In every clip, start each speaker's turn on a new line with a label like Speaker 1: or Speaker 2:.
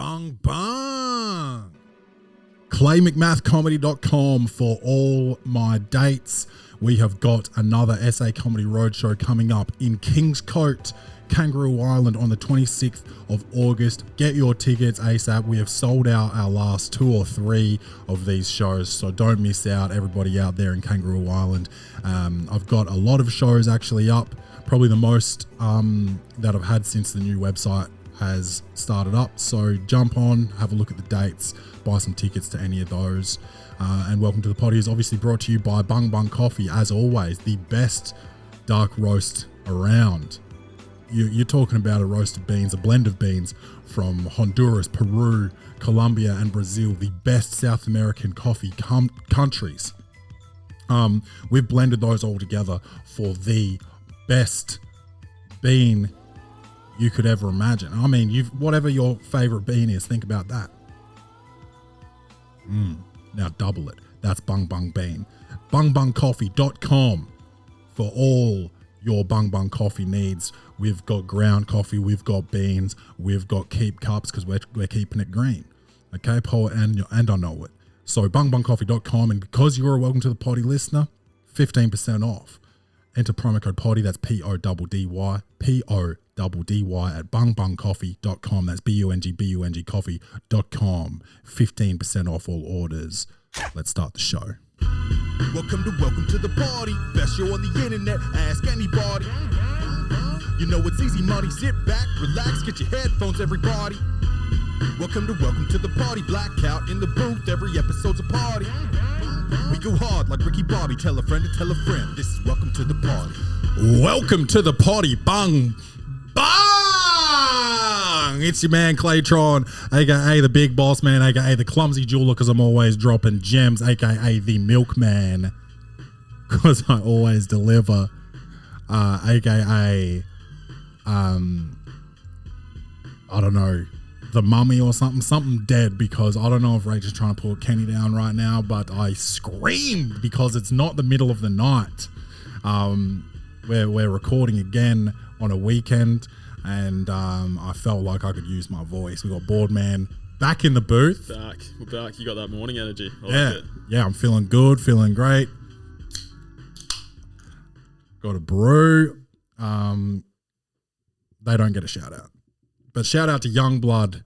Speaker 1: bang, bang. ClayMcMathComedy.com for all my dates. We have got another SA Comedy Roadshow coming up in Kingscote, Kangaroo Island on the 26th of August. Get your tickets ASAP. We have sold out our last 2 or 3 of these shows, so don't miss out, everybody out there in Kangaroo Island. I've got a lot of shows actually up, probably the most that I've had since the new website has started up. So jump on, have a look at the dates, buy some tickets to any of those. And Welcome to the Poddy is obviously brought to you by Bung Bung Coffee, as always, the best dark roast around. You're talking about a roast of beans, a blend of beans from Honduras, Peru, Colombia, and Brazil, the best South American coffee countries. We've blended those all together for the best bean you could ever imagine. I mean, whatever your favorite bean is, think about that. Now double it. That's Bung Bung Bean. BungBungCoffee.com for all your Bung Bung coffee needs. We've got ground coffee, we've got beans, we've got keep cups because we're keeping it green. Okay, Paul, and I know it. So BungBungCoffee.com, and because you're a Welcome to the Poddy listener, 15% off. Enter promo code Poddy, that's PODDY, PODDY at BungBungCoffee.com. That's BUNG coffee.com. 15% off all orders. Let's start the show.
Speaker 2: Welcome to the party. Best show on the internet. Ask anybody. You know it's easy money. Sit back, relax, get your headphones, everybody. Welcome to the party. Blackout in the booth. Every episode's a party. We go hard like Ricky Bobby. Tell a friend to tell a friend. This is Welcome to the Party.
Speaker 1: Welcome to the Poddy. Bung bang! It's your man Claytron, aka the Big Boss Man, aka the Clumsy Jeweler, because I'm always dropping gems, aka the Milkman, because I always deliver, aka I don't know, the Mummy or something dead, because I don't know if Rachel's trying to pull Kenny down right now, but I screamed because it's not the middle of the night. We're recording again on a weekend, and I felt like I could use my voice. We got Boardman back in the booth.
Speaker 3: We're back. You got that morning energy. I
Speaker 1: like
Speaker 3: it.
Speaker 1: Yeah, I'm feeling good, feeling great. Got a brew. They don't get a shout out. But shout out to Youngblood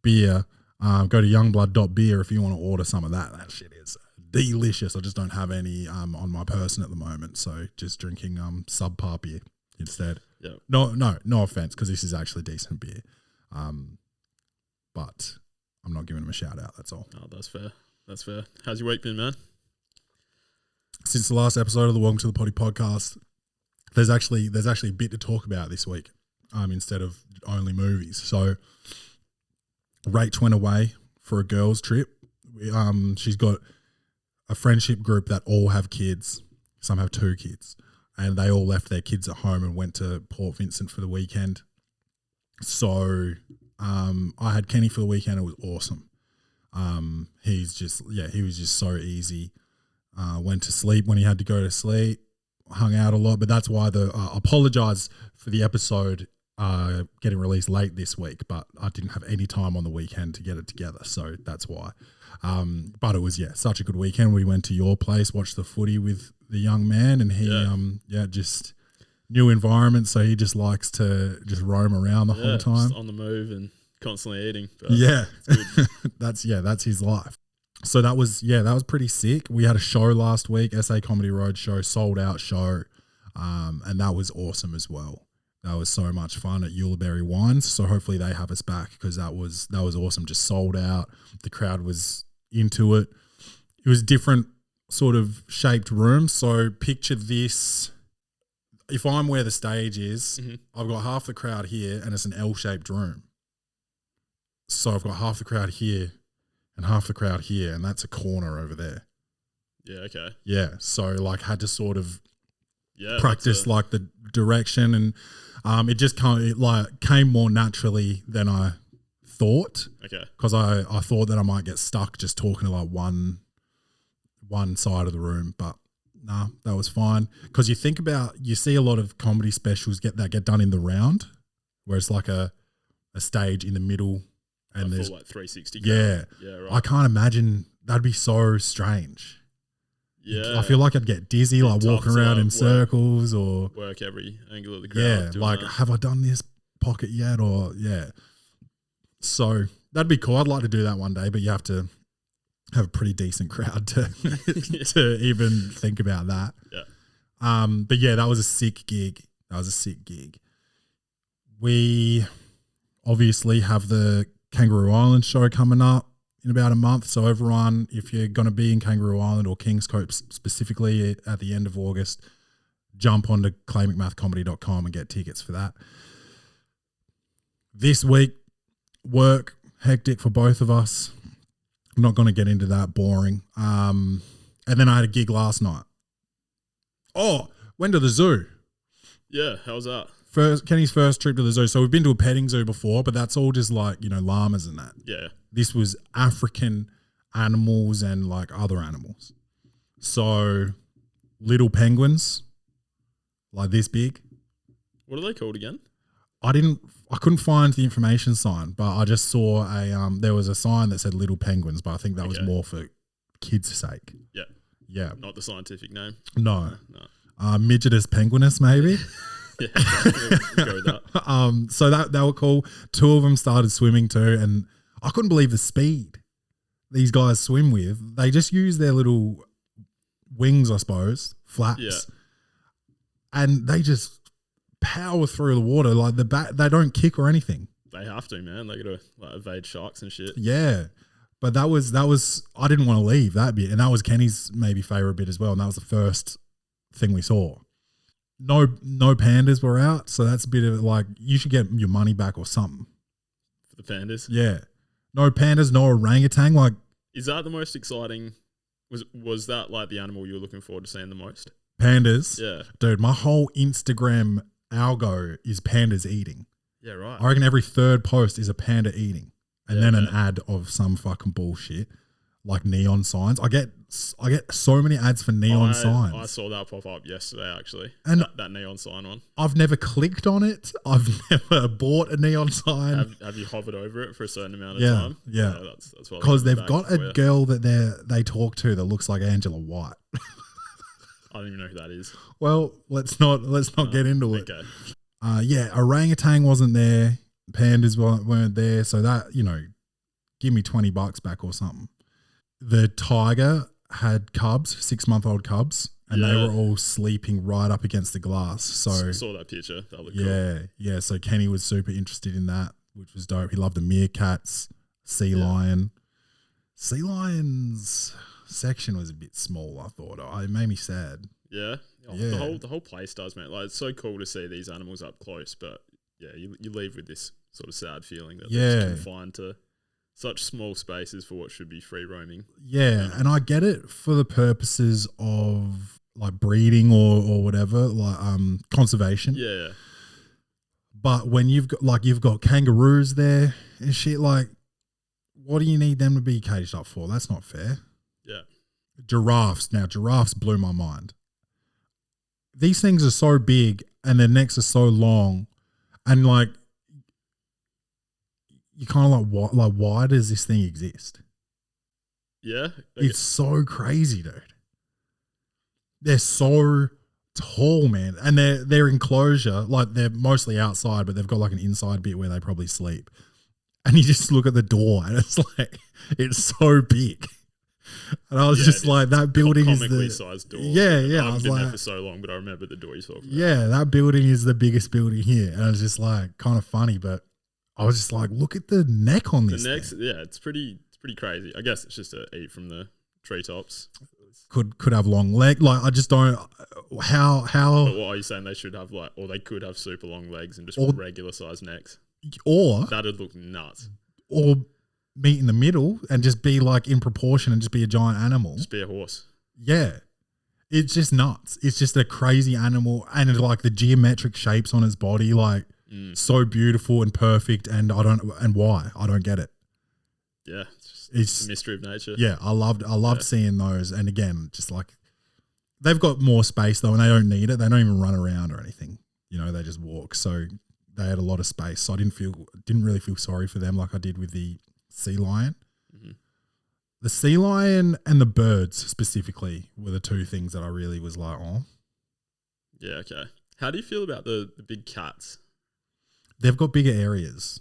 Speaker 1: Beer. Go to youngblood.beer if you want to order some of that. That shit is delicious. I just don't have any on my person at the moment, so just drinking subpar beer instead.
Speaker 3: Yeah.
Speaker 1: No offense, because this is actually decent beer. But I'm not giving them a shout out. That's all.
Speaker 3: Oh, that's fair. That's fair. How's your week been, man?
Speaker 1: Since the last episode of the Welcome to the Poddy podcast, there's actually a bit to talk about this week. Instead of only movies. So Rach went away for a girls' trip. She's got a friendship group that all have kids. Some have 2 kids. And they all left their kids at home and went to Port Vincent for the weekend. So I had Kenny for the weekend. It was awesome. He was just so easy. Went to sleep when he had to go to sleep. Hung out a lot. But that's why apologize for the episode getting released late this week, but I didn't have any time on the weekend to get it together, so that's why. But it was such a good weekend. We went to your place, watched the footy with the young man, and he just new environment, so he just likes to just roam around the whole time,
Speaker 3: just on the move and constantly eating.
Speaker 1: That's his life. So that was pretty sick. We had a show last week, SA Comedy Roadshow, sold out show, and that was awesome as well. That was so much fun at Ulibarri Wines. So hopefully they have us back, because that was awesome. Just sold out. The crowd was into it. It was different sort of shaped rooms. So picture this. If I'm where the stage is, I've got half the crowd here and it's an L-shaped room. So I've got half the crowd here and half the crowd here, and that's a corner over there.
Speaker 3: Yeah, okay.
Speaker 1: Yeah. So had to sort of practice the direction, and it just came more naturally than I thought.
Speaker 3: Okay.
Speaker 1: Because I thought that I might get stuck just talking to one side of the room, but nah, that was fine. Because you see a lot of comedy specials get done in the round, where it's like a stage in the middle and
Speaker 3: a
Speaker 1: there's
Speaker 3: full like 360.
Speaker 1: yeah,
Speaker 3: Yeah, right.
Speaker 1: I can't imagine. That'd be so strange.
Speaker 3: Yeah.
Speaker 1: I feel like I'd get dizzy, like
Speaker 3: tough
Speaker 1: walking
Speaker 3: to,
Speaker 1: around
Speaker 3: like,
Speaker 1: in circles, or
Speaker 3: work every angle of the crowd.
Speaker 1: yeah,
Speaker 3: doing
Speaker 1: like
Speaker 3: that.
Speaker 1: have I done this pocket yet, or yeah. So that'd be cool. I'd like to do that one day, but you have to have a pretty decent crowd to to even think about that.
Speaker 3: Yeah.
Speaker 1: But yeah, that was a sick gig. We obviously have the Kangaroo Island show coming up in about a month. So everyone, if you're going to be in Kangaroo Island or Kingscote specifically at the end of August, jump onto claymcmathcomedy.com and get tickets for that. This week, work, hectic for both of us. I'm not going to get into that, boring. And then I had a gig last night. Oh, went to the zoo.
Speaker 3: Yeah, how's that?
Speaker 1: Kenny's first trip to the zoo. So we've been to a petting zoo before, but that's all just like, llamas and that.
Speaker 3: Yeah.
Speaker 1: This was African animals and like other animals. So little penguins, like this big.
Speaker 3: What are they called again?
Speaker 1: I couldn't find the information sign, but I just saw there was a sign that said little penguins, but I think that was more for kids' sake.
Speaker 3: Yeah.
Speaker 1: Yeah.
Speaker 3: Not the scientific name.
Speaker 1: No.
Speaker 3: No.
Speaker 1: Midgetus penguinus, maybe.
Speaker 3: Yeah, we'll go with that.
Speaker 1: So they were cool. Two of them started swimming too, and I couldn't believe the speed these guys swim with. They just use their little wings, I suppose, flaps,
Speaker 3: Yeah.
Speaker 1: and they just power through the water. Like they don't kick or anything.
Speaker 3: They have to, man. They got to like evade sharks and shit.
Speaker 1: Yeah, but that was I didn't want to leave that bit, and that was Kenny's maybe favorite bit as well, and that was the first thing we saw. No pandas were out, so that's a bit of like you should get your money back or something.
Speaker 3: For the pandas?
Speaker 1: Yeah. No pandas, no orangutan. Like,
Speaker 3: is that the most exciting? Was that like the animal you were looking forward to seeing the most?
Speaker 1: Pandas.
Speaker 3: Yeah.
Speaker 1: Dude, my whole Instagram algo is pandas eating.
Speaker 3: Yeah, right.
Speaker 1: I reckon every third post is a panda eating. And
Speaker 3: Yeah,
Speaker 1: then an
Speaker 3: man.
Speaker 1: ad of some fucking bullshit. Like neon signs. I get so many ads for neon signs.
Speaker 3: I saw that pop up yesterday, actually.
Speaker 1: And
Speaker 3: that neon sign one.
Speaker 1: I've never clicked on it. I've never bought a neon sign.
Speaker 3: Have you hovered over it for a certain amount of
Speaker 1: Yeah,
Speaker 3: time?
Speaker 1: yeah.
Speaker 3: That's what.
Speaker 1: Because they've got a girl that they talk to that looks like Angela White.
Speaker 3: I don't even know who that is.
Speaker 1: Well, let's not get into it.
Speaker 3: Okay.
Speaker 1: Yeah, orangutan wasn't there. Pandas weren't there. So that, give me $20 back or something. The tiger had cubs, 6-month-old cubs, and they were all sleeping right up against the glass. So
Speaker 3: Saw that picture. That looked cool.
Speaker 1: yeah. So Kenny was super interested in that, which was dope. He loved the meerkats, sea lion. Sea lion's section was a bit small, I thought. It made me sad.
Speaker 3: Yeah. Oh,
Speaker 1: Yeah.
Speaker 3: The whole place does, man. Like, it's so cool to see these animals up close, but yeah, you leave with this sort of sad feeling that they're just confined to such small spaces for what should be free roaming.
Speaker 1: Yeah, and I get it for the purposes of like breeding or whatever, like conservation.
Speaker 3: Yeah.
Speaker 1: But when you've got kangaroos there and shit, like, what do you need them to be caged up for? That's not fair.
Speaker 3: Yeah.
Speaker 1: Giraffes blew my mind. These things are so big and their necks are so long, and like you kind of like why does this thing exist?
Speaker 3: Yeah.
Speaker 1: It's so crazy, dude. They're so tall, man, and their enclosure, like they're mostly outside, but they've got like an inside bit where they probably sleep. And you just look at the door, and it's like it's so big. And I was just like, that building is
Speaker 3: comically sized door.
Speaker 1: Yeah.
Speaker 3: I
Speaker 1: I
Speaker 3: haven't
Speaker 1: was
Speaker 3: been there
Speaker 1: like,
Speaker 3: for so long, but I remember the door you talked about.
Speaker 1: yeah, that building is the biggest building here, and I was just like, kind of funny, but I was just like, look at the neck on this.
Speaker 3: The next,
Speaker 1: thing.
Speaker 3: yeah, it's pretty crazy. I guess it's just to eat from the treetops.
Speaker 1: Could have long leg. Like I just don't. How?
Speaker 3: But what are you saying? They should have or they could have super long legs and just regular sized necks.
Speaker 1: Or
Speaker 3: that'd look nuts.
Speaker 1: Or meet in the middle and just be like in proportion and just be a giant animal.
Speaker 3: Just be a horse.
Speaker 1: Yeah. It's just nuts. It's just a crazy animal, and it's like the geometric shapes on its body, like so beautiful and perfect. And why? I don't get it.
Speaker 3: Yeah. It's a mystery of nature.
Speaker 1: Yeah. I loved seeing those. And again, just like they've got more space though, and they don't need it. They don't even run around or anything. They just walk. So they had a lot of space, so I didn't really feel sorry for them like I did with the sea lion.
Speaker 3: Mm-hmm.
Speaker 1: The sea lion and the birds specifically were the two things that I really was like, oh.
Speaker 3: Yeah, okay. How do you feel about the big cats?
Speaker 1: They've got bigger areas.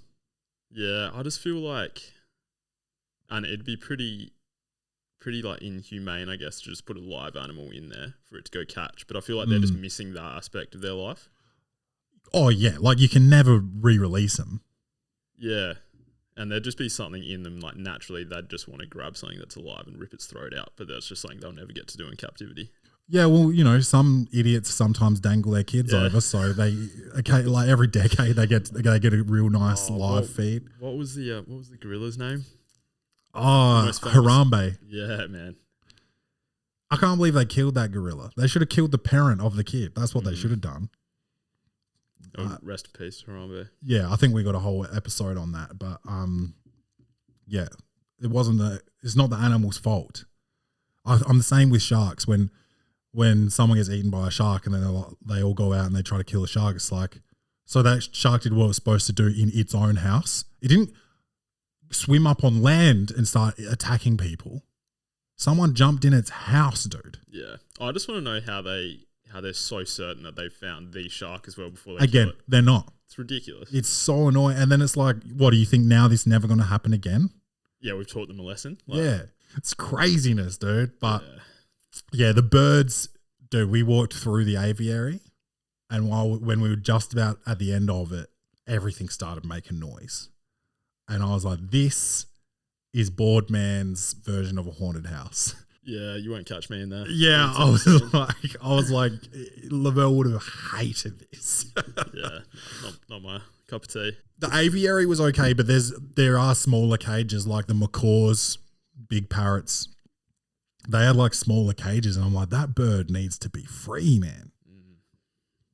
Speaker 3: Yeah, I just feel like, and it'd be pretty like inhumane, I guess, to just put a live animal in there for it to go catch. But I feel like they're just missing that aspect of their life.
Speaker 1: Oh yeah, like you can never re-release them.
Speaker 3: Yeah, and there'd just be something in them, like naturally they'd just want to grab something that's alive and rip its throat out. But that's just something they'll never get to do in captivity.
Speaker 1: Yeah, well, you know, some idiots sometimes dangle their kids over, so like every decade they get a real nice live feed.
Speaker 3: What was the gorilla's name?
Speaker 1: Oh, Harambe.
Speaker 3: Yeah, man.
Speaker 1: I can't believe they killed that gorilla. They should have killed the parent of the kid. That's what they should have done.
Speaker 3: Rest in peace, Harambe.
Speaker 1: Yeah, I think we got a whole episode on that, but yeah, it's not the animal's fault. I'm the same with sharks. When someone gets eaten by a shark and then they all go out and they try to kill a shark, it's like, so that shark did what it was supposed to do in its own house. It didn't swim up on land and start attacking people. Someone jumped in its house, dude.
Speaker 3: Yeah. I just want to know how they're so certain that they found the shark as well before they kill it.
Speaker 1: They're not.
Speaker 3: It's ridiculous.
Speaker 1: It's so annoying. And then it's like, what, do you think now this is never going to happen again?
Speaker 3: Yeah, we've taught them a lesson.
Speaker 1: Yeah. It's craziness, dude. But yeah, the birds, dude, we walked through the aviary and when we were just about at the end of it, everything started making noise. And I was like, this is Boardman's version of a haunted house.
Speaker 3: Yeah, you won't catch me in there.
Speaker 1: Yeah, I was like, Lavelle would have hated this.
Speaker 3: Yeah, not my cup of tea.
Speaker 1: The aviary was okay, but there are smaller cages like the macaws, big parrots. They had like smaller cages, and I'm like, that bird needs to be free, man.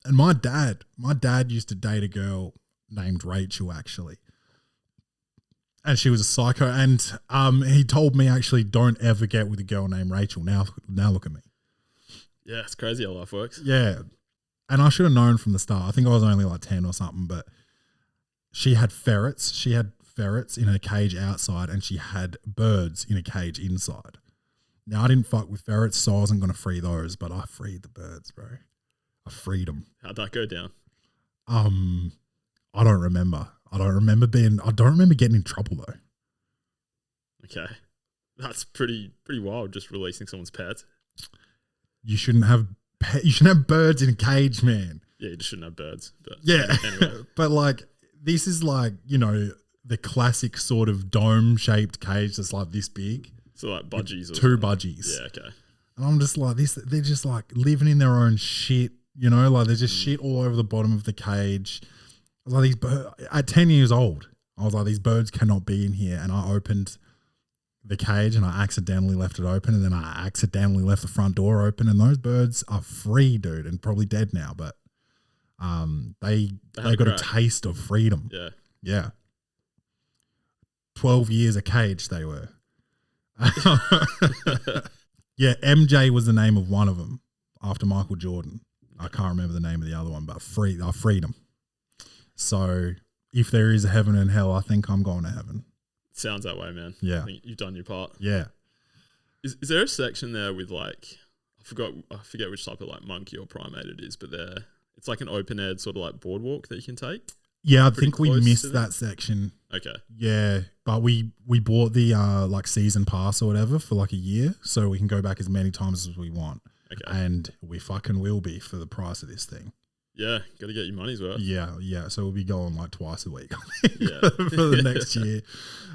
Speaker 1: And my dad used to date a girl named Rachel, actually. And she was a psycho. And he told me, actually, don't ever get with a girl named Rachel. Now look at me.
Speaker 3: Yeah, it's crazy how life works.
Speaker 1: Yeah. And I should have known from the start. I think I was only like 10 or something, but she had ferrets. She had ferrets in her cage outside, and she had birds in a cage inside. Now, I didn't fuck with ferrets, so I wasn't going to free those, but I freed the birds, bro. I freed them.
Speaker 3: How'd that go down?
Speaker 1: I don't remember. I don't remember getting in trouble though.
Speaker 3: Okay. That's pretty wild, just releasing someone's pets.
Speaker 1: You shouldn't have birds in a cage, man.
Speaker 3: Yeah, you just shouldn't have birds. But
Speaker 1: yeah.
Speaker 3: Anyway.
Speaker 1: But like, this is like, you know, the classic sort of dome-shaped cage that's like this big.
Speaker 3: So like budgies or
Speaker 1: two
Speaker 3: something.
Speaker 1: budgies.
Speaker 3: Yeah, okay.
Speaker 1: And I'm just like, they're just like living in their own shit, you know, like there's just shit all over the bottom of the cage. I was like, these birds, at 10 years old, I was like, these birds cannot be in here. And I opened the cage and I accidentally left it open, and then I accidentally left the front door open, and those birds are free, dude, and probably dead now, but they got a taste of freedom.
Speaker 3: Yeah.
Speaker 1: Yeah. 12 years a cage they were. Yeah, MJ was the name of one of them after Michael Jordan. I can't remember the name of the other one, but I freed them. So if there is a heaven and hell, I think I'm going to heaven.
Speaker 3: Sounds that way, man.
Speaker 1: Yeah.
Speaker 3: I think you've done your part.
Speaker 1: Yeah.
Speaker 3: Is there a section there with like, I forget which type of like monkey or primate it is, but it's like an open air sort of like boardwalk that you can take?
Speaker 1: Yeah, I think we missed that section.
Speaker 3: Okay.
Speaker 1: Yeah, but we bought the like season pass or whatever for like a year, so we can go back as many times as we want. Okay. And we fucking will be for the price of this thing.
Speaker 3: Yeah, got to get your money's worth.
Speaker 1: Yeah. So we'll be going like twice a week
Speaker 3: yeah.
Speaker 1: for the next year.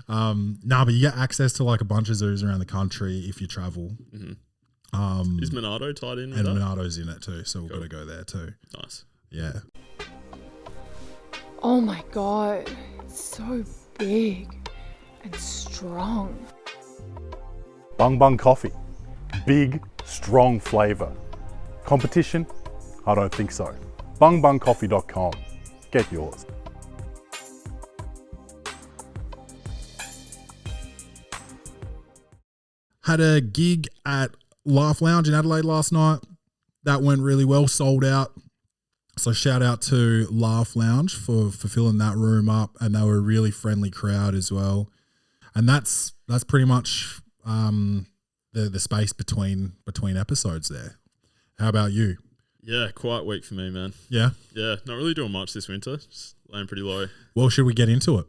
Speaker 1: But you get access to like a bunch of zoos around the country if you travel.
Speaker 3: Mm-hmm. Is Monado tied in with
Speaker 1: and
Speaker 3: that?
Speaker 1: Monado's in it too, so we've got to go there too.
Speaker 3: Nice.
Speaker 1: Yeah.
Speaker 4: Oh my God, it's so big and strong.
Speaker 5: Bung Bung Coffee. Big, strong flavour. Competition? I don't think so. bungbungcoffee.com. Get yours.
Speaker 1: Had a gig at Laugh Lounge in Adelaide last night. That went really well, sold out. So shout out to Laugh Lounge for filling that room up, and they were a really friendly crowd as well. And that's pretty much the space between episodes there. How about you?
Speaker 3: Yeah, quiet week for me, man.
Speaker 1: Yeah?
Speaker 3: Yeah, not really doing much this winter. Just laying pretty low.
Speaker 1: Well, should we get into it?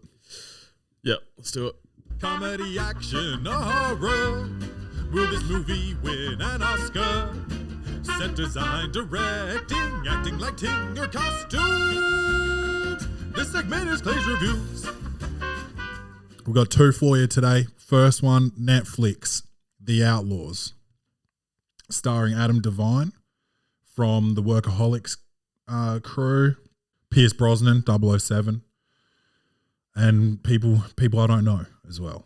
Speaker 3: Yeah, let's do it.
Speaker 2: Comedy, action, or horror. Will this movie win an Oscar? Set design, directing, acting, lighting, or costumes. This segment is Clay's Reviews.
Speaker 1: We've got 2 for you today. First one, Netflix, The Outlaws, starring Adam Devine from the Workaholics crew, Pierce Brosnan, 007, and people I don't know as well.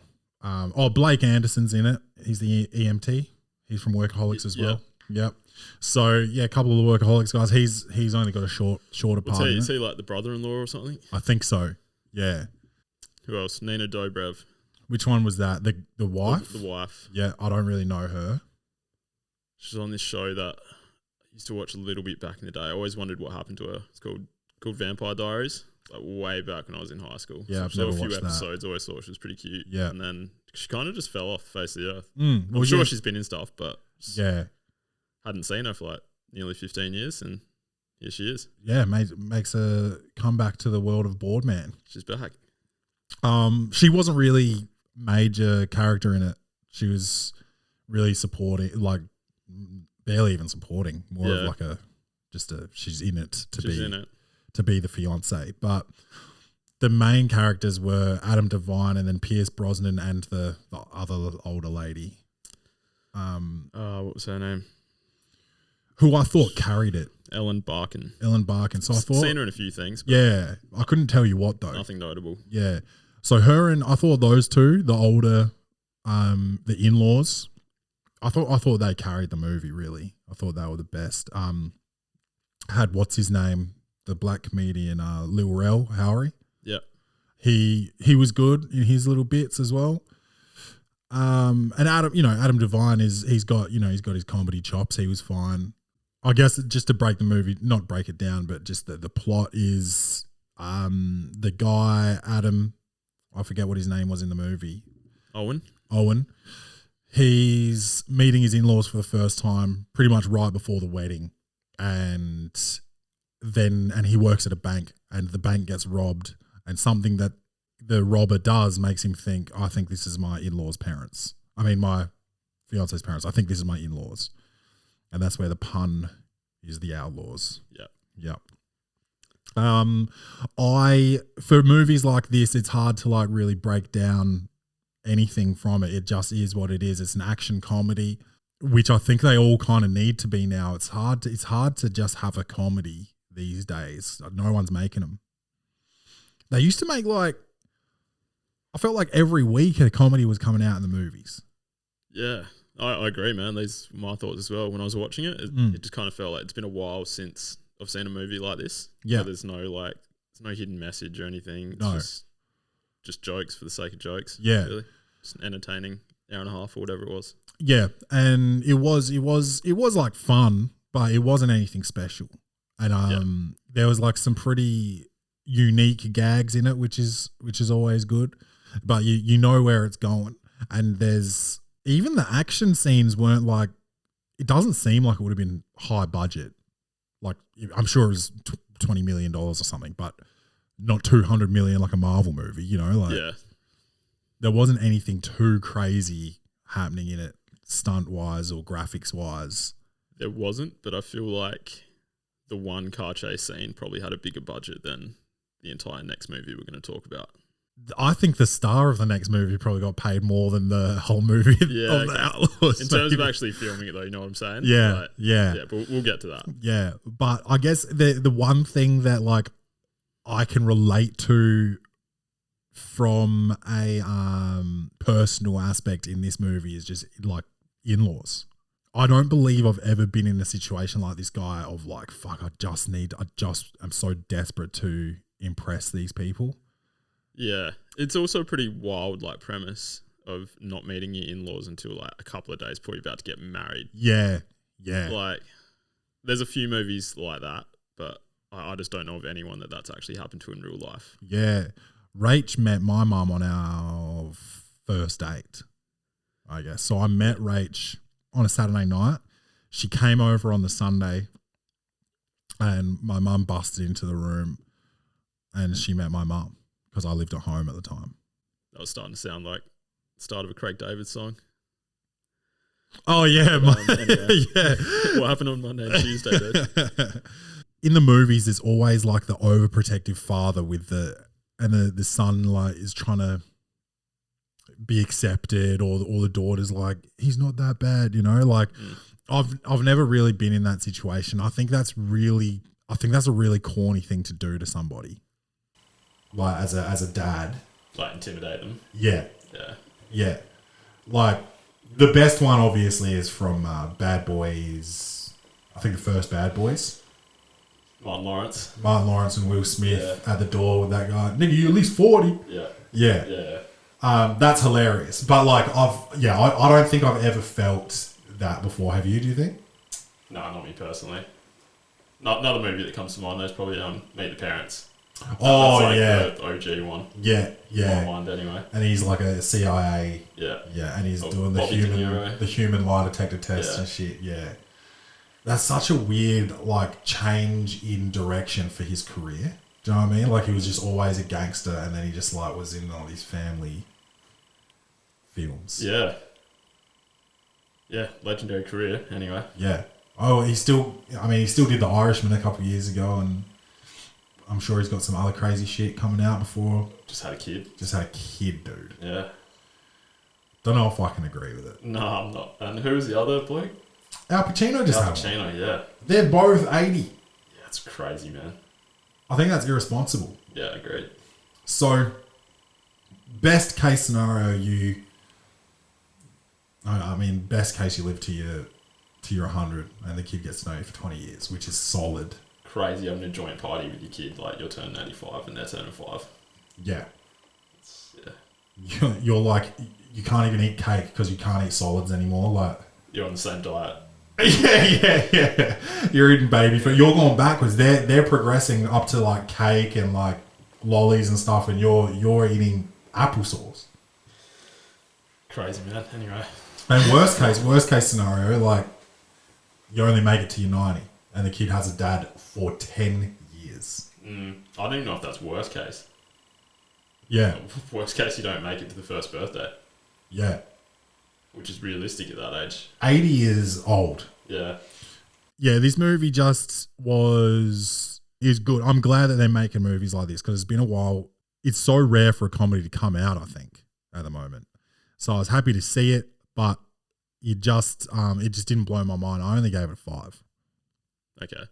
Speaker 1: Blake Anderson's in it. He's the EMT. He's from Workaholics as well. Yep. So yeah, a couple of the Workaholics guys. He's only got a shorter part.
Speaker 3: Is he like the brother-in-law or something?
Speaker 1: I think so. Yeah.
Speaker 3: Who else? Nina Dobrev.
Speaker 1: Which one was that? The wife?
Speaker 3: The wife.
Speaker 1: Yeah, I don't really know her.
Speaker 3: She's on this show that I used to watch a little bit back in the day. I always wondered what happened to her. It's called Vampire Diaries. Like way back when I was in high school.
Speaker 1: Yeah,
Speaker 3: so
Speaker 1: I've
Speaker 3: I saw
Speaker 1: never
Speaker 3: a few
Speaker 1: watched
Speaker 3: episodes. Always thought she was pretty cute.
Speaker 1: Yeah.
Speaker 3: And then she kind of just fell off the face of the earth.
Speaker 1: Well,
Speaker 3: I'm sure
Speaker 1: yeah.
Speaker 3: she's been in stuff, but
Speaker 1: Yeah.
Speaker 3: hadn't seen her for like nearly 15 years, and here she is.
Speaker 1: Yeah, makes a comeback to the world of Boardman.
Speaker 3: She's back.
Speaker 1: She wasn't really major character in it. She was really supporting, like barely even supporting. More of like she's in it to be the fiance. But the main characters were Adam Devine and then Pierce Brosnan and the other older lady.
Speaker 3: What was her name?
Speaker 1: Who I thought carried it.
Speaker 3: Ellen Barkin.
Speaker 1: So I thought,
Speaker 3: seen her in a few things. But
Speaker 1: yeah, I couldn't tell you what though.
Speaker 3: nothing notable.
Speaker 1: Yeah. So her and I thought those two, the older, the in-laws, I thought they carried the movie really. I thought they were the best. Had what's his name, the black comedian, Lil Rel Howery.
Speaker 3: Yeah.
Speaker 1: He was good in his little bits as well. And Adam Devine he's got his comedy chops. He was fine. I guess just to break the movie, not break it down, but just the plot is the guy, Adam, I forget what his name was in the movie. Owen. He's meeting his in-laws for the first time pretty much right before the wedding. And he works at a bank and the bank gets robbed, and something that the robber does makes him think, I think this is my in-laws' parents. I mean, my fiance's parents. I think this is my in-laws. And that's where the pun is the Outlaws.
Speaker 3: Yeah.
Speaker 1: For movies like this, it's hard to like really break down anything from it. It just is what it is. It's an action comedy, which I think they all kind of need to be now. It's hard to just have a comedy these days. No one's making them. They used to make I felt like every week a comedy was coming out in the movies.
Speaker 3: Yeah. I agree, man. These were my thoughts as well. When I was watching it, it just kind of felt like it's been a while since I've seen a movie like this.
Speaker 1: Yeah.
Speaker 3: There's no hidden message or anything. It's just jokes for the sake of jokes.
Speaker 1: Yeah.
Speaker 3: Really. Just an entertaining hour and a half or whatever it was.
Speaker 1: Yeah. And it was like fun, but it wasn't anything special. And there was like some pretty unique gags in it, which is always good. But you know where it's going. And there's even the action scenes weren't like, it doesn't seem like it would have been high budget. Like I'm sure it was $20 million or something, but not 200 million like a Marvel movie, there wasn't anything too crazy happening in it stunt wise or graphics wise.
Speaker 3: There wasn't, but I feel like the one car chase scene probably had a bigger budget than the entire next movie we're going to talk about.
Speaker 1: I think the star of the next movie probably got paid more than the whole movie of the Outlaws.
Speaker 3: In terms of actually filming it though, you know what I'm saying?
Speaker 1: Yeah.
Speaker 3: But we'll get to that.
Speaker 1: Yeah. But I guess the one thing that like I can relate to from a personal aspect in this movie is just like in-laws. I don't believe I've ever been in a situation like this guy of like, fuck, I'm so desperate to impress these people.
Speaker 3: Yeah. It's also a pretty wild like premise of not meeting your in-laws until like a couple of days before you're about to get married.
Speaker 1: Yeah. Yeah.
Speaker 3: Like there's a few movies like that, but I just don't know of anyone that's actually happened to in real life.
Speaker 1: Yeah. Rach met my mum on our first date, I guess. So I met Rach on a Saturday night. She came over on the Sunday and my mum busted into the room and she met my mum because I lived at home at the time.
Speaker 3: That was starting to sound like the start of a Craig David song.
Speaker 1: Oh, yeah.
Speaker 3: Anyway,
Speaker 1: yeah.
Speaker 3: What happened on Monday and Tuesday, dude?
Speaker 1: In the movies, there's always like the overprotective father with the son like is trying to be accepted, or the daughter's like, he's not that bad, you know. Like I've never really been in that situation. I think that's a really corny thing to do to somebody, like as a dad,
Speaker 3: Like intimidate them.
Speaker 1: Yeah.
Speaker 3: Yeah.
Speaker 1: Like the best one obviously is from Bad Boys. I think the first Bad Boys.
Speaker 3: Martin Lawrence
Speaker 1: And Will Smith at the door with that guy. Nigga, you at least 40. Yeah. That's hilarious. But like I don't think I've ever felt that before. Have you? Do you think?
Speaker 3: No, not me personally. Another movie that comes to mind though is probably Meet the Parents.
Speaker 1: Oh,
Speaker 3: that's like
Speaker 1: yeah.
Speaker 3: the OG one.
Speaker 1: Yeah.
Speaker 3: In my mind anyway.
Speaker 1: And he's like a CIA.
Speaker 3: Yeah.
Speaker 1: Yeah, and he's doing
Speaker 3: Bobby De Niro.
Speaker 1: the human lie detector test and shit. Yeah. That's such a weird like change in direction for his career. Do you know what I mean? Like he was just always a gangster and then he just like was in all these family films.
Speaker 3: Yeah. Yeah, legendary career anyway.
Speaker 1: Yeah. Oh, he still did The Irishman a couple of years ago, and I'm sure he's got some other crazy shit coming out before.
Speaker 3: Just had a kid,
Speaker 1: dude.
Speaker 3: Yeah.
Speaker 1: Don't know if I can agree with it.
Speaker 3: No, I'm not. And who was the other bloke?
Speaker 1: Al Pacino just had one.
Speaker 3: Al Pacino, yeah.
Speaker 1: They're both 80.
Speaker 3: Yeah, that's crazy, man.
Speaker 1: I think that's irresponsible.
Speaker 3: Yeah, agreed.
Speaker 1: So, best case scenario, best case you live to your 100 and the kid gets to know you for 20 years, which is solid.
Speaker 3: Crazy having a joint party with your kid, like you're turning 85 and they're turning 5.
Speaker 1: Yeah.
Speaker 3: Yeah.
Speaker 1: You're like, you can't even eat cake because you can't eat solids anymore. Like,
Speaker 3: you're on the same diet.
Speaker 1: Yeah. You're eating baby food. You're going backwards. They're progressing up to like cake and like lollies and stuff, and you're eating applesauce.
Speaker 3: Crazy, man. Anyway.
Speaker 1: And worst case scenario, like you only make it to your 90, and the kid has a dad for 10 years.
Speaker 3: I don't even know if that's worst case.
Speaker 1: Yeah.
Speaker 3: Worst case, you don't make it to the first birthday.
Speaker 1: Yeah.
Speaker 3: Which is realistic at that age.
Speaker 1: 80 is old.
Speaker 3: Yeah.
Speaker 1: Yeah, this movie is good. I'm glad that they're making movies like this because it's been a while. It's so rare for a comedy to come out, I think, at the moment. So I was happy to see it, but it just didn't blow my mind. I only gave it a 5.
Speaker 3: Okay.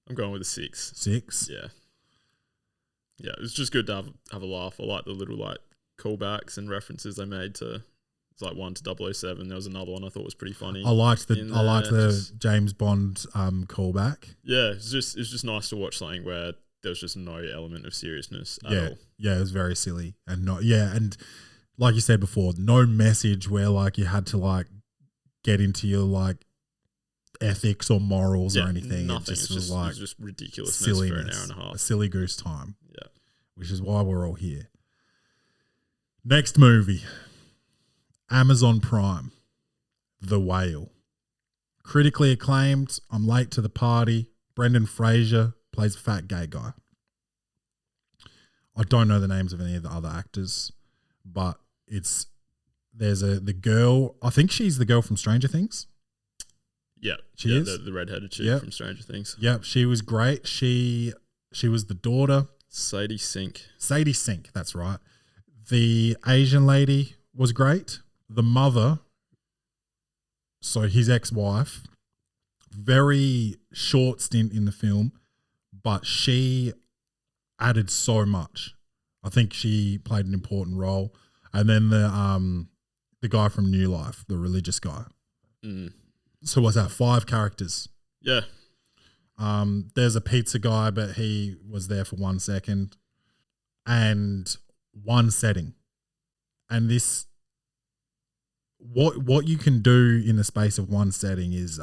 Speaker 3: I'm going with a 6.
Speaker 1: 6?
Speaker 3: Yeah. Yeah, it was just good to have a laugh. I like the little like callbacks and references they made to. It's like 1 to 007. There was another one I thought was pretty funny.
Speaker 1: I liked the James Bond callback.
Speaker 3: Yeah, it's just nice to watch something where there was just no element of seriousness at all.
Speaker 1: Yeah, it was very silly and and like you said before, no message where like you had to like get into your like ethics or morals or anything.
Speaker 3: Nothing.
Speaker 1: It was
Speaker 3: just ridiculousness
Speaker 1: silliness,
Speaker 3: for an hour and a half.
Speaker 1: A silly goose time.
Speaker 3: Yeah,
Speaker 1: which is why we're all here. Next movie. Amazon Prime, The Whale. Critically acclaimed. I'm late to the party. Brendan Fraser plays a fat gay guy. I don't know the names of any of the other actors, but there's the girl. I think she's the girl from Stranger Things.
Speaker 3: Yeah,
Speaker 1: she is
Speaker 3: the redheaded chick from Stranger Things.
Speaker 1: Yep, she was great. She was the daughter.
Speaker 3: Sadie Sink.
Speaker 1: That's right. The Asian lady was great. The mother, so his ex-wife, very short stint in the film, but she added so much. I think she played an important role. And then the guy from New Life, the religious guy. So what's that? 5 characters.
Speaker 3: Yeah.
Speaker 1: There's a pizza guy, but he was there for 1 second. And 1 setting. And this... What you can do in the space of 1 setting is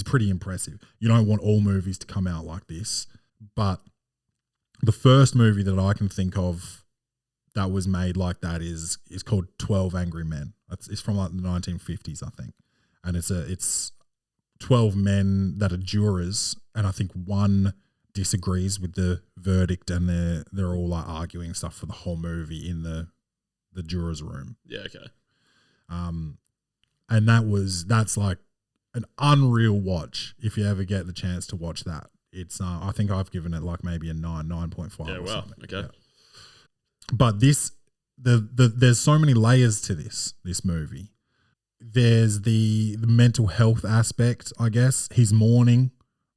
Speaker 1: pretty impressive. You don't want all movies to come out like this, but the first movie that I can think of that was made like that is called 12 Angry Men. It's from like the 1950s, I think, and it's 12 men that are jurors, and I think one disagrees with the verdict, and they're all like arguing stuff for the whole movie in the jurors' room.
Speaker 3: Yeah, okay.
Speaker 1: And that's like an unreal watch if you ever get the chance to watch that. It's I think I've given it like maybe a 9.5.
Speaker 3: Yeah,
Speaker 1: or
Speaker 3: wow.
Speaker 1: something.
Speaker 3: Okay.
Speaker 1: Yeah. But there's so many layers to this movie. There's the mental health aspect, I guess. He's mourning.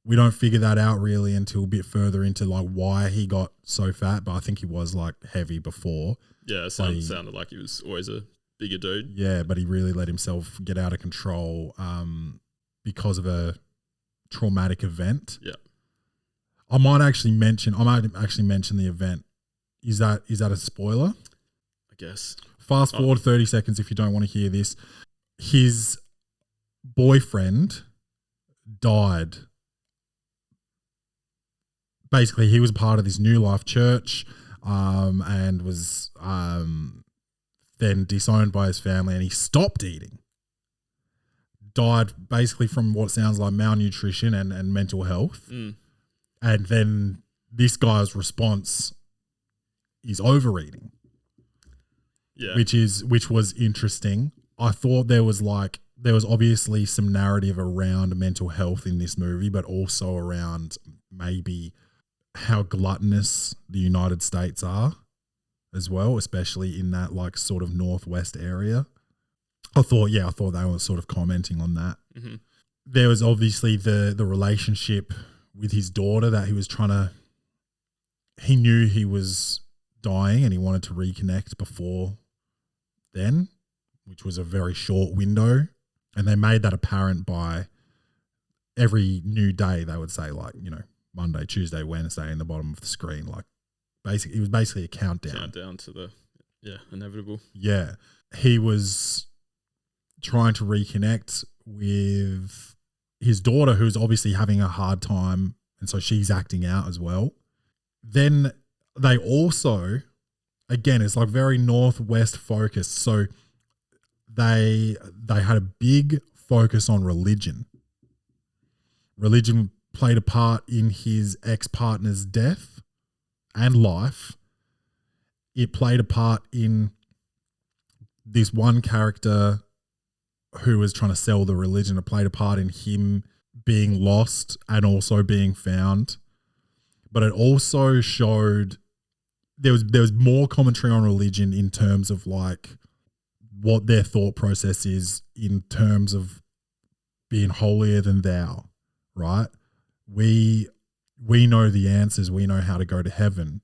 Speaker 1: We don't figure that out really until a bit further into like why he got so fat, but I think he was like heavy before.
Speaker 3: Yeah, it sounded like he was always a bigger dude.
Speaker 1: Yeah, but he really let himself get out of control because of a traumatic event.
Speaker 3: Yeah.
Speaker 1: I might actually mention the event. Is that a spoiler?
Speaker 3: I guess.
Speaker 1: Fast forward 30 seconds if you don't want to hear this. His boyfriend died. Basically, he was part of this New Life church and was then disowned by his family, and he stopped eating. Died basically from what sounds like malnutrition and mental health.
Speaker 3: Mm.
Speaker 1: And then this guy's response is overeating.
Speaker 3: Yeah.
Speaker 1: Which was interesting. I thought there was obviously some narrative around mental health in this movie, but also around maybe how gluttonous the United States are as well, especially in that like sort of northwest area. I thought they were sort of commenting on that.
Speaker 3: Mm-hmm.
Speaker 1: There was obviously the relationship with his daughter that he knew he was dying and he wanted to reconnect before then, which was a very short window. And they made that apparent by every new day. They would say like, Monday, Tuesday, Wednesday in the bottom of the screen. Like it was basically a countdown.
Speaker 3: Countdown to the, inevitable.
Speaker 1: Yeah. He was trying to reconnect with his daughter, who's obviously having a hard time, and so she's acting out as well. Then they also, again, it's like very northwest focused. So they had a big focus on religion. Religion played a part in his ex-partner's death and life. It played a part in this one character who was trying to sell the religion. It played a part in him being lost and also being found. But it also showed there was more commentary on religion in terms of like what their thought process is in terms of being holier than thou, right? We know the answers. We know how to go to heaven,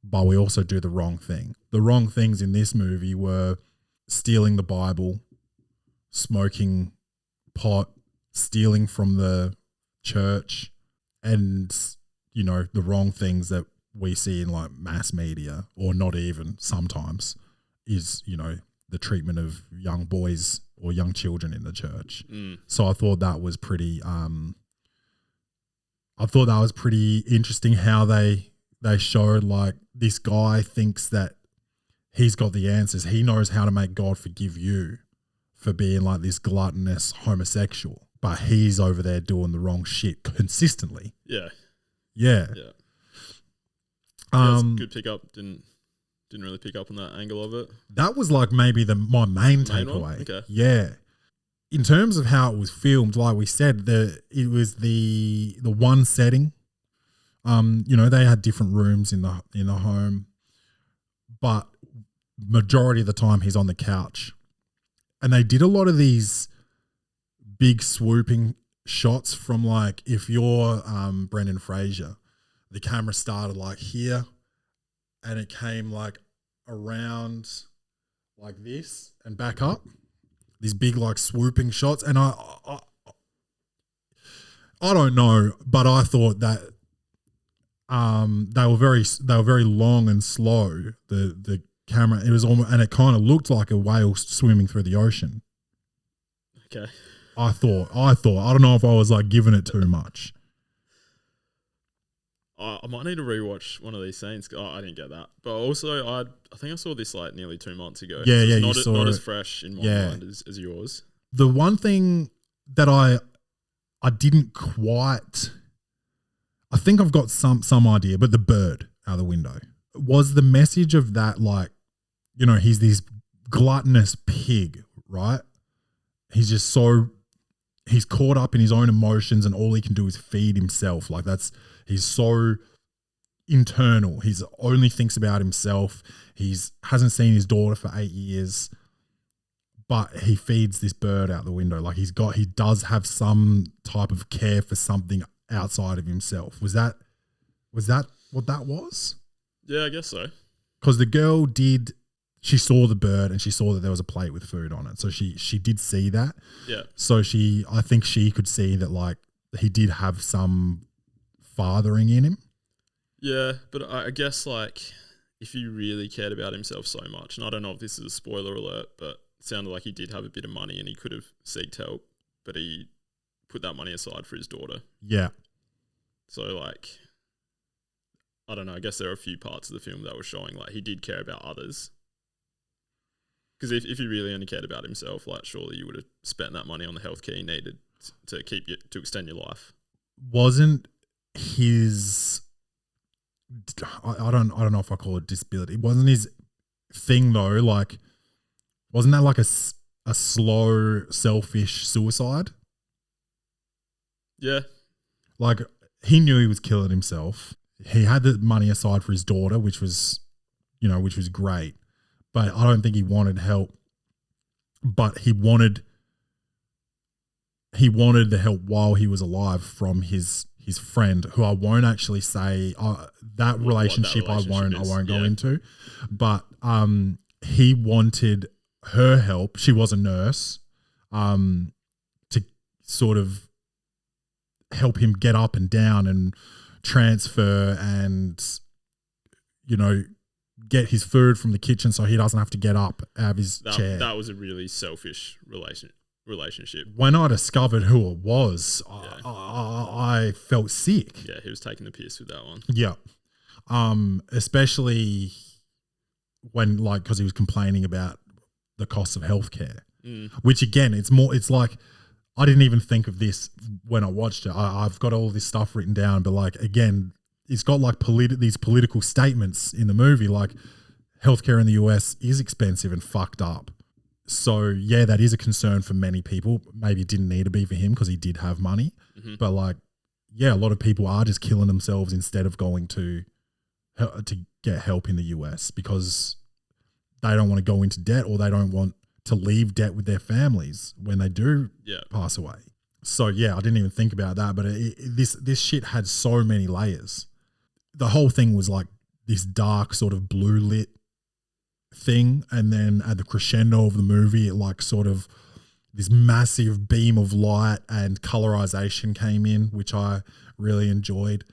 Speaker 1: but we also do the wrong thing. The wrong things in this movie were stealing the Bible, smoking pot, stealing from the church, and, the wrong things that we see in like mass media, or not even sometimes, is, the treatment of young boys or young children in the church.
Speaker 3: Mm.
Speaker 1: So I thought that was pretty interesting how they showed like this guy thinks that he's got the answers. He knows how to make God forgive you for being like this gluttonous homosexual, but he's over there doing the wrong shit consistently.
Speaker 3: Yeah.
Speaker 1: Yeah.
Speaker 3: Yeah. That's a good pickup. Didn't really pick up on that angle of it.
Speaker 1: That was like maybe my main takeaway. Okay. Yeah. In terms of how it was filmed, like we said, it was the one setting. They had different rooms in the home, but majority of the time he's on the couch. And they did a lot of these big swooping shots from like, if you're Brendan Fraser, the camera started like here and it came like around like this and back up. These big like swooping shots. And I don't know, but I thought that they were very long and slow. The camera, it was almost, and it kind of looked like a whale swimming through the ocean.
Speaker 3: Okay.
Speaker 1: I thought, I don't know if I was like giving it too much.
Speaker 3: I might need to rewatch one of these scenes. I didn't get that, but also I think I saw this like nearly 2 months ago.
Speaker 1: Yeah,
Speaker 3: so
Speaker 1: you
Speaker 3: it's
Speaker 1: saw
Speaker 3: not
Speaker 1: it.
Speaker 3: as fresh in my mind as yours.
Speaker 1: The one thing that I didn't quite, I think I've got some idea, but the bird out the window, was the message of that, like, you know, he's this gluttonous pig, right? He's just he's caught up in his own emotions and all he can do is feed himself. Like he's so internal. He's only thinks about himself. Hasn't seen his daughter for 8 years, but he feeds this bird out the window. Like he does have some type of care for something outside of himself. Was that what that was?
Speaker 3: Yeah, I guess so.
Speaker 1: Because the girl she saw the bird and she saw that there was a plate with food on it. So she did see that.
Speaker 3: Yeah.
Speaker 1: So I think she could see that, like, he did have some fathering in him.
Speaker 3: Yeah, but I guess, like, if he really cared about himself so much, and I don't know if this is a spoiler alert, but it sounded like he did have a bit of money and he could have sought help, but he put that money aside for his daughter.
Speaker 1: Yeah.
Speaker 3: So, like, I don't know, I guess there are a few parts of the film that were showing, like, he did care about others. Because if he really only cared about himself, like, surely you would have spent that money on the healthcare you needed to extend your life.
Speaker 1: Wasn't his, I don't know if I call it disability. Wasn't his thing though, like, wasn't that like a slow, selfish suicide?
Speaker 3: Yeah.
Speaker 1: Like, he knew he was killing himself. He had the money aside for his daughter, which was great. But I don't think he wanted help. But he wanted the help while he was alive from his friend, who I won't actually say that relationship I won't go into. But he wanted her help. She was a nurse, to sort of help him get up and down and transfer and, you know, get his food from the kitchen so he doesn't have to get up out of his chair.
Speaker 3: That was a really selfish relationship.
Speaker 1: When I discovered who it was, I felt sick.
Speaker 3: Yeah, he was taking the piss with that one.
Speaker 1: Yeah. Especially when, like, because he was complaining about the cost of healthcare, which again, it's like, I didn't even think of this when I watched it. I've got all this stuff written down, but, like, again, it's got like these political statements in the movie, like healthcare in the US is expensive and fucked up. So yeah, that is a concern for many people. Maybe it didn't need to be for him because he did have money, but, like, yeah, a lot of people are just killing themselves instead of going to get help in the US because they don't want to go into debt or they don't want to leave debt with their families when they do pass away. So yeah, I didn't even think about that, but this shit had so many layers. The whole thing was like this dark sort of blue lit thing, and then at the crescendo of the movie, it like sort of this massive beam of light and colorization came in, which I really enjoyed.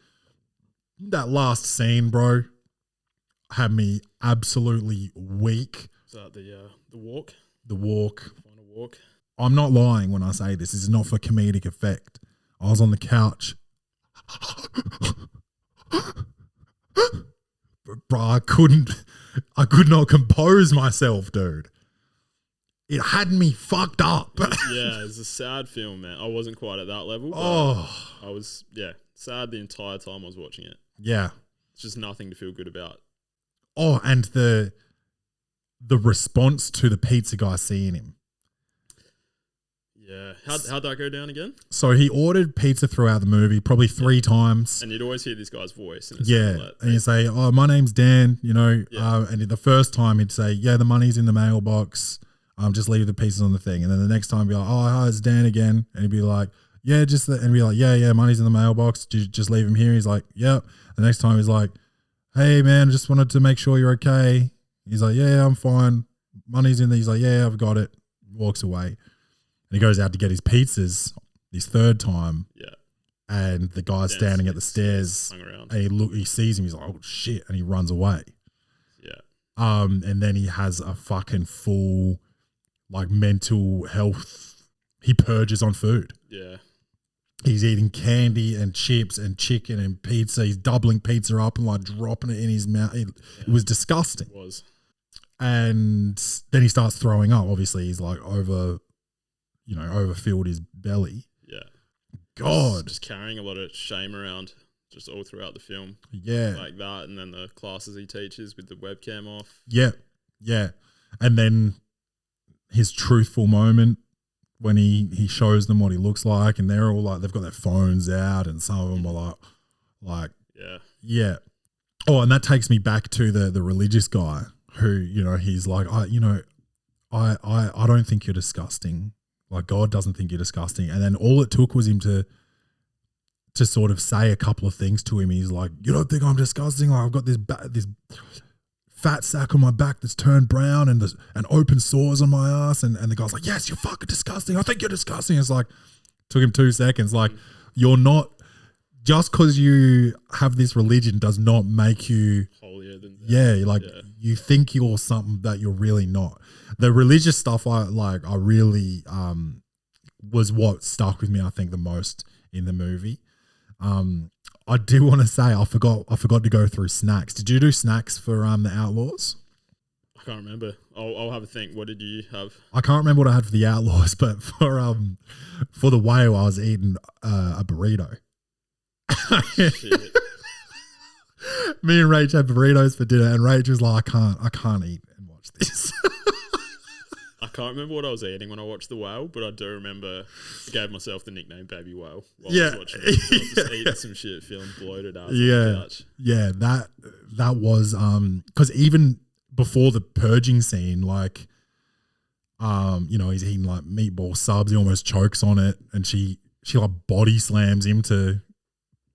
Speaker 1: That last scene, bro, had me absolutely weak.
Speaker 3: Is that the walk?
Speaker 1: The walk.
Speaker 3: The final walk.
Speaker 1: I'm not lying when I say this. This is not for comedic effect. I was on the couch. Bro, I could not compose myself, dude. It had me fucked up.
Speaker 3: Yeah, it's a sad film, man. I wasn't quite at that level. But I was, sad the entire time I was watching it.
Speaker 1: Yeah.
Speaker 3: It's just nothing to feel good about.
Speaker 1: Oh, and the response to the pizza guy seeing him.
Speaker 3: Yeah. How'd that go down again?
Speaker 1: So he ordered pizza throughout the movie, probably 3 times.
Speaker 3: And you'd always hear this guy's voice. And
Speaker 1: and he'd say, "Oh, my name's Dan," you know. And the first time he'd say, "Yeah, the money's in the mailbox. Just leave the pizzas on the thing." And then the next time he'd be like, "Oh, hi, it's Dan again." And he'd be like, "Yeah, and be like, yeah, money's in the mailbox. Just leave him here." He's like, "Yep." The next time he's like, "Hey, man, just wanted to make sure you're okay." He's like, "Yeah, I'm fine. Money's in there." He's like, "Yeah, I've got it." Walks away. And he goes out to get his pizzas this third time. Yeah. And the guy's standing at the stairs. And he sees him. He's like, "Oh shit!" And he runs away.
Speaker 3: Yeah.
Speaker 1: And then he has a fucking full, like, mental health. He purges on food.
Speaker 3: Yeah.
Speaker 1: He's eating candy and chips and chicken and pizza. He's doubling pizza up and like dropping it in his mouth. It was disgusting.
Speaker 3: It was.
Speaker 1: And then he starts throwing up. Obviously, he's like overfilled his belly.
Speaker 3: Yeah.
Speaker 1: God.
Speaker 3: Just carrying a lot of shame around just all throughout the film.
Speaker 1: Yeah.
Speaker 3: Like that. And then the classes he teaches with the webcam off.
Speaker 1: Yeah. Yeah. And then his truthful moment when he shows them what he looks like, and they're all like, they've got their phones out, and some of them are like, yeah. Oh, and that takes me back to the religious guy who, you know, he's like, I don't think you're disgusting. Like, God doesn't think you're disgusting. And then all it took was him to sort of say a couple of things to him. He's like, you don't think I'm disgusting? Like, I've got this fat sack on my back that's turned brown and open sores on my ass. And the guy's like, yes, you're fucking disgusting. I think you're disgusting. It's like, took him 2 seconds. Like, you're not, just because you have this religion does not make you
Speaker 3: holier than that.
Speaker 1: Yeah, like you think you're something that you're really not. The religious stuff I really was what stuck with me, I think, the most in the movie. I do want to say I forgot to go through snacks. Did you do snacks for the Outlaws?
Speaker 3: I can't remember. I'll have a think. What did you have?
Speaker 1: I can't remember what I had for the Outlaws, but for the whale I was eating a burrito.
Speaker 3: Shit.
Speaker 1: Me and Rach had burritos for dinner, and Rach was like, I can't eat and watch this.
Speaker 3: I can't remember what I was eating when I watched The Whale, but I do remember I gave myself the nickname Baby Whale while I was watching it. I was just eating some shit, feeling bloated out on the couch.
Speaker 1: Yeah, that was because even before the purging scene, like you know, he's eating like meatball subs, he almost chokes on it, and she like body slams him to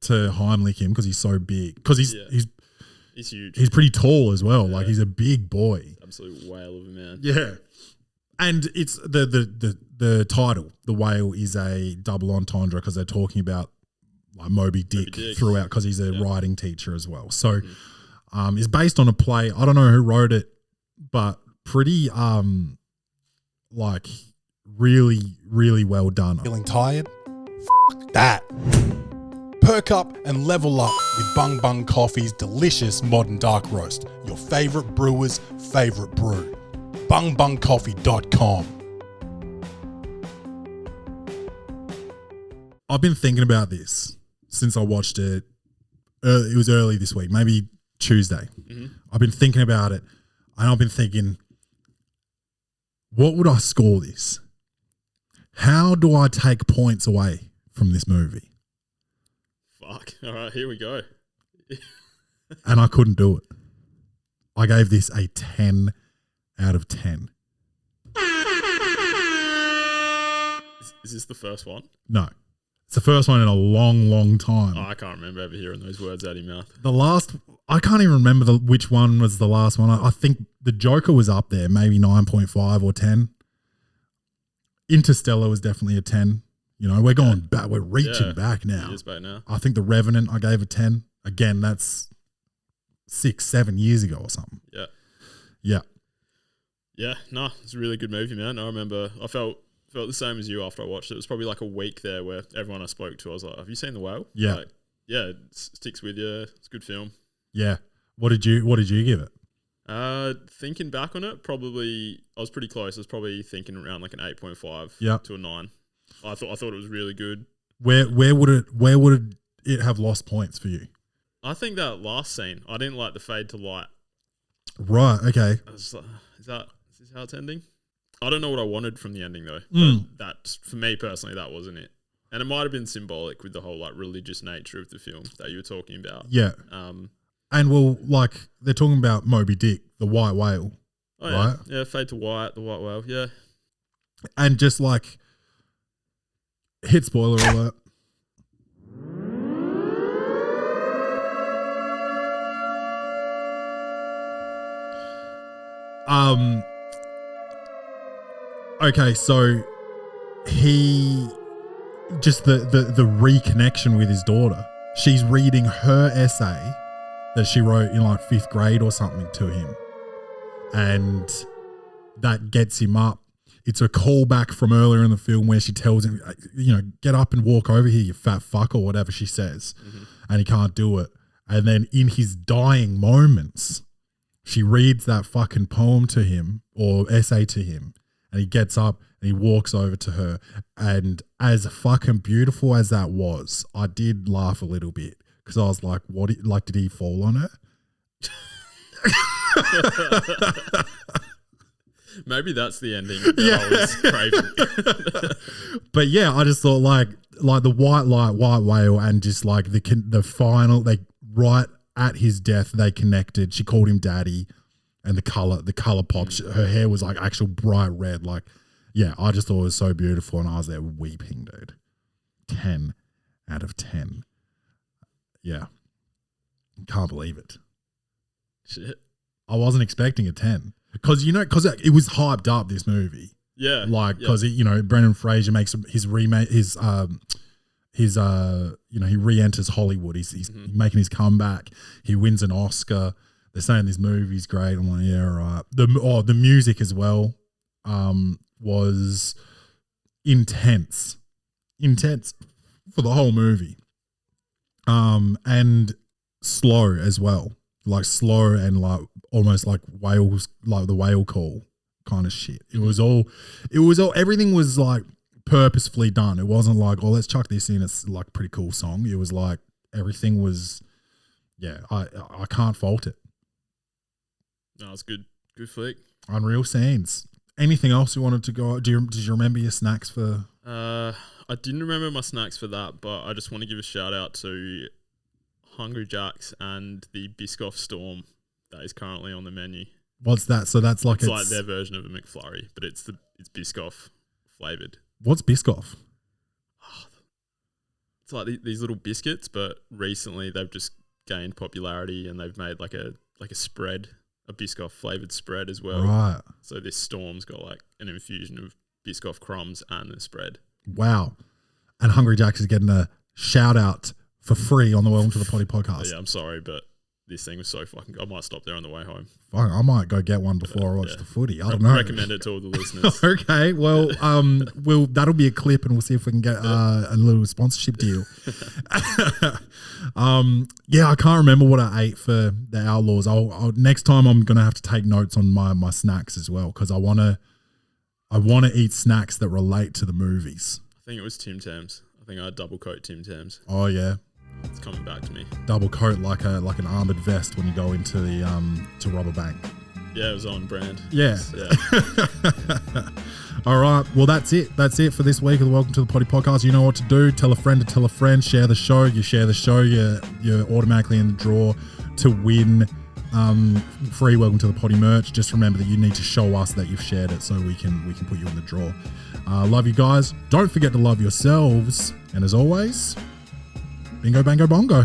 Speaker 1: Heimlich him because he's so big. Because he's
Speaker 3: huge.
Speaker 1: He's pretty tall as well. Yeah. Like, he's a big boy.
Speaker 3: Absolute whale of a man.
Speaker 1: Yeah. And it's the title, The Whale, is a double entendre because they're talking about like Moby Dick throughout, because he's a writing teacher as well. So it's based on a play. I don't know who wrote it, but pretty like really, really well done.
Speaker 2: Feeling tired? That. Perk up and level up with Bung Bung Coffee's delicious modern dark roast. Your favourite brewer's favourite brew. bungbungcoffee.com.
Speaker 1: I've been thinking about this since I watched it. It was early this week, maybe Tuesday. Mm-hmm. I've been thinking about it, and I've been thinking, what would I score this? How do I take points away from this movie?
Speaker 3: Fuck. All right, here we go.
Speaker 1: And I couldn't do it. I gave this a 10 out of 10.
Speaker 3: Is this the first one?
Speaker 1: No. It's the first one in a long, long time.
Speaker 3: Oh, I can't remember ever hearing those words out of your mouth.
Speaker 1: The last, I can't even remember which one was the last one. I think the Joker was up there, maybe 9.5 or 10. Interstellar was definitely a 10. You know, we're going back. We're reaching back now.
Speaker 3: It is back now.
Speaker 1: I think The Revenant, I gave a 10. Again, that's 6-7 years ago or something.
Speaker 3: Yeah.
Speaker 1: Yeah.
Speaker 3: Yeah, no, it's a really good movie, man. I remember I felt the same as you after I watched it. It was probably like a week there where everyone I spoke to, I was like, have you seen The Whale?
Speaker 1: Yeah.
Speaker 3: Like, yeah, it sticks with you. It's a good film.
Speaker 1: Yeah. What did you give it?
Speaker 3: Thinking back on it, probably I was pretty close. I was probably thinking around like an 8.5 to a 9. I thought it was really good.
Speaker 1: Where would it have lost points for you?
Speaker 3: I think that last scene, I didn't like the fade to light.
Speaker 1: Right, okay.
Speaker 3: I was like, is this how it's ending? I don't know what I wanted from the ending though. But that, for me personally, that wasn't it. And it might have been symbolic with the whole like religious nature of the film that you were talking about.
Speaker 1: Yeah. And well, like they're talking about Moby Dick, the white whale.
Speaker 3: Oh,
Speaker 1: right?
Speaker 3: Yeah, fade to white, the white whale, yeah.
Speaker 1: And just like hit spoiler alert. Okay, so he just the reconnection with his daughter. She's reading her essay that she wrote in like 5th grade or something to him. And that gets him up. it's a callback from earlier in the film where she tells him, get up and walk over here, you fat fuck, or whatever she says. And he can't do it. And then in his dying moments, she reads that fucking poem to him or essay to him. And he gets up and he walks over to her. And as fucking beautiful as that was, I did laugh a little bit because I was like, did he fall on her?
Speaker 3: Maybe that's the ending that I was craving.
Speaker 1: But yeah, I just thought like the white whale and just like the final, right at his death, they connected. She called him daddy, and the color popped. Her hair was like actual bright red. Like, yeah, I just thought it was so beautiful, and I was there weeping, dude. 10 out of 10. Yeah, can't believe it.
Speaker 3: Shit,
Speaker 1: I wasn't expecting a 10 because it was hyped up, this movie.
Speaker 3: Yeah,
Speaker 1: because Brendan Fraser makes his remake, he re-enters Hollywood. He's making his comeback. He wins an Oscar. They're saying this movie's great. I'm like, yeah, all right. The music as well was intense for the whole movie, and slow as well, like slow and like almost like whales, like the whale call kind of shit. It was all everything was like purposefully done. It wasn't like, oh, let's chuck this in. It's like a pretty cool song. It was like everything was, yeah, I can't fault it.
Speaker 3: No, it's good. Good flick.
Speaker 1: Unreal scenes. Anything else you wanted to go? Did you remember your snacks for?
Speaker 3: I didn't remember my snacks for that, but I just want to give a shout out to Hungry Jack's and the Biscoff Storm that is currently on the menu.
Speaker 1: What's that? So that's like
Speaker 3: it's like their version of a McFlurry, but it's Biscoff flavored.
Speaker 1: What's Biscoff?
Speaker 3: It's like these little biscuits, but recently they've just gained popularity and they've made like a spread, a Biscoff flavored spread as well.
Speaker 1: Right.
Speaker 3: So this Storm's got like an infusion of Biscoff crumbs and the spread.
Speaker 1: Wow. And Hungry Jack's is getting a shout out for free on the Welcome to the Poddy podcast.
Speaker 3: Yeah, I'm sorry, but this thing was so fucking good. I might stop there on the way home.
Speaker 1: I might go get one before I watch the footy. I don't know.
Speaker 3: Recommend it to all the listeners.
Speaker 1: Okay, well, that'll be a clip, and we'll see if we can get a little sponsorship deal. Yeah, I can't remember what I ate for the Outlaws. I'll next time I'm gonna have to take notes on my snacks as well because I wanna eat snacks that relate to the movies.
Speaker 3: I think it was Tim Tams. I think I had double coat Tim Tams.
Speaker 1: Oh yeah.
Speaker 3: It's coming back to me.
Speaker 1: Double coat like an armored vest when you go into the to rob a bank.
Speaker 3: Yeah, it was on brand.
Speaker 1: Yeah. All right. Well, that's it. That's it for this week of the Welcome to the Poddy podcast. You know what to do. Tell a friend to tell a friend. Share the show. You share the show, you're automatically in the draw to win free Welcome to the Poddy merch. Just remember that you need to show us that you've shared it so we can put you in the draw. Love you guys. Don't forget to love yourselves. And as always, bingo, bango, bongo.